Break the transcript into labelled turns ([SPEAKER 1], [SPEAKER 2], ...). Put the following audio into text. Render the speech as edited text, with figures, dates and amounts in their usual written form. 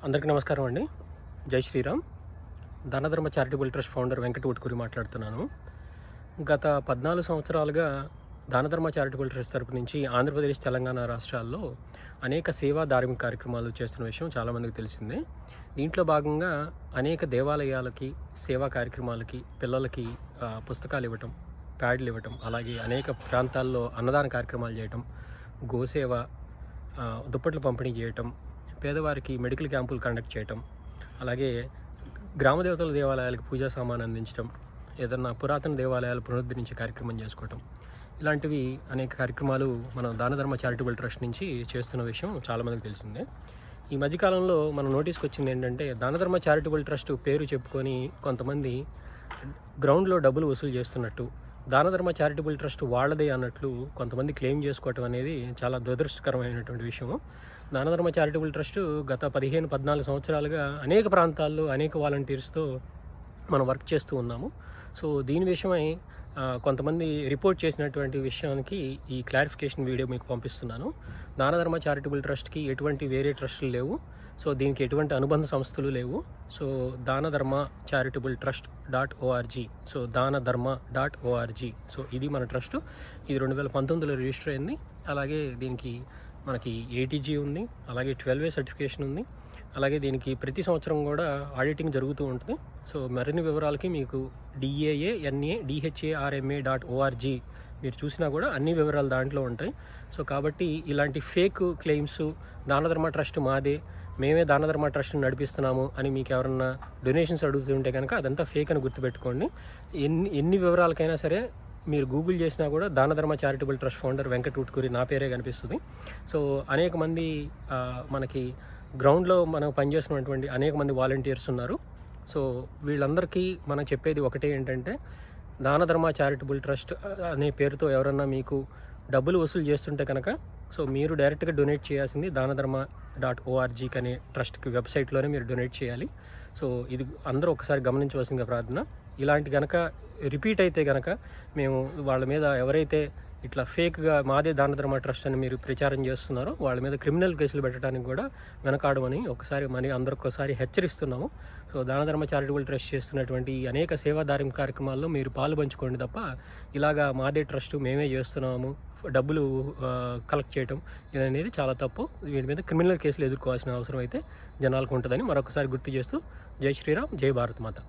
[SPEAKER 1] అందరికీ నమస్కారం అండి. జై Shriram. Danadharma charitable trust founder Venkata Utkuri మాట్లాడుతున్నాను. గత 14 సంవత్సరాలుగా దానధర్మ చారిటబుల్ ట్రస్ట్ తరపు నుంచి ఆంధ్రప్రదేశ్, తెలంగాణ రాష్ట్రాల్లో అనేక సేవా ధార్మిక కార్యక్రమాలు చేస్తున్న విషయం చాలామందికి తెలిసిందే. దీంట్లో భాగంగా అనేక దేవాలయాలకి, సేవా కార్యక్రమాలకి, పిల్లలకి పుస్తకాలు ఇవ్వటం, ప్యాడ్లు ఇవ్వటం, అలాగే అనేక ప్రాంతాల్లో అన్నదాన కార్యక్రమాలు చేయటం, గోసేవ, దుప్పట్లు పంపిణీ చేయటం, పేదవారికి మెడికల్ క్యాంపులు కండక్ట్ చేయటం, అలాగే గ్రామ దేవతల దేవాలయాలకు పూజా సామాను అందించడం, ఏదన్నా పురాతన దేవాలయాలు పునరుద్ధరించే కార్యక్రమం చేసుకోవటం, ఇలాంటివి అనేక కార్యక్రమాలు మనం దానధర్మ చారిటబుల్ ట్రస్ట్ నుంచి చేస్తున్న విషయం చాలామందికి తెలిసిందే. ఈ మధ్యకాలంలో మన నోటీస్కి వచ్చింది ఏంటంటే, దానధర్మ చారిటబుల్ ట్రస్ట్ పేరు చెప్పుకొని కొంతమంది గ్రౌండ్లో డబ్బులు వసూలు చేస్తున్నట్టు, దానధర్మ చారిటబుల్ ట్రస్ట్ వాళ్ళదే అన్నట్లు కొంతమంది క్లెయిమ్ చేసుకోవటం అనేది చాలా దురదృష్టకరమైనటువంటి విషయం. దానధర్మ చారిటబుల్ ట్రస్ట్ గత 15-14 సంవత్సరాలుగా అనేక ప్రాంతాల్లో అనేక వాలంటీర్స్తో మనం వర్క్ చేస్తూ ఉన్నాము. సో దీని విషయమై కొంతమంది రిపోర్ట్ చేసినటువంటి విషయానికి ఈ క్లారిఫికేషన్ వీడియో మీకు పంపిస్తున్నాను. దానధర్మ చారిటబుల్ ట్రస్ట్కి ఎటువంటి వేరే ట్రస్టులు లేవు. సో దీనికి ఎటువంటి అనుబంధ సంస్థలు లేవు. So Danadharma charitable trust .org, so దానధర్మ.org, సో ఇది మన ట్రస్ట్. ఇది 2019లో రిజిస్టర్ అయింది. అలాగే దీనికి మనకి ATG ఉంది, అలాగే 12A సర్టిఫికేషన్ ఉంది. అలాగే దీనికి ప్రతి సంవత్సరం కూడా ఆడిటింగ్ జరుగుతూ ఉంటుంది. సో మరిన్ని వివరాలకి మీకు DANADHARMA.org మీరు చూసినా కూడా అన్ని వివరాలు దాంట్లో ఉంటాయి. సో కాబట్టి ఇలాంటి ఫేక్ క్లెయిమ్స్, దానధర్మ ట్రస్ట్ మాదే, మేమే దానధర్మ ట్రస్ట్ని నడిపిస్తున్నాము అని మీకు ఎవరన్నా డొనేషన్స్ అడుగుతుంటే కనుక అదంతా ఫేక్ అని గుర్తుపెట్టుకోండి. ఎన్ని వివరాలకైనా సరే మీరు గూగుల్ చేసినా కూడా Danadharma charitable trust founder Venkata Utkuri నా పేరే కనిపిస్తుంది. సో అనేక మంది మనకి గ్రౌండ్లో మనం పనిచేస్తున్నటువంటి అనేక మంది వాలంటీర్స్ ఉన్నారు. సో వీళ్ళందరికీ మనం చెప్పేది ఒకటే ఏంటంటే, దానధర్మ చారిటబుల్ ట్రస్ట్ అనే పేరుతో ఎవరన్నా మీకు డబ్బులు వసూలు చేస్తుంటే కనుక సో మీరు డైరెక్ట్గా డొనేట్ చేయాల్సింది దానధర్మ.org అనే ట్రస్ట్కి వెబ్సైట్లోనే మీరు డొనేట్ చేయాలి. సో ఇది అందరూ ఒకసారి గమనించవలసిందిగా ప్రార్థన. ఇలాంటి కనుక రిపీట్ అయితే కనుక మేము వాళ్ళ మీద ఎవరైతే ఇట్లా ఫేక్గా మాదే దానధర్మ ట్రస్ట్ అని మీరు ప్రచారం చేస్తున్నారో వాళ్ళ మీద క్రిమినల్ కేసులు పెట్టడానికి కూడా వెనకాడమని అందరికొకసారి హెచ్చరిస్తున్నాము. సో దానధర్మ చారిటబుల్ ట్రస్ట్ చేస్తున్నటువంటి అనేక సేవా ధార్మిక కార్యక్రమాల్లో మీరు పాలు పంచుకోండి తప్ప ఇలాగా మాదే ట్రస్ట్ మేమే చేస్తున్నాము డబ్బులు కలెక్ట్ చేయటం అనేది చాలా తప్పు. వీటి మీద క్రిమినల్ కేసులు ఎదుర్కోవాల్సిన అవసరం అయితే జనాలకు ఉంటుందని మరొకసారి గుర్తు చేస్తూ, జై శ్రీరామ్, జై భారత్ మాత.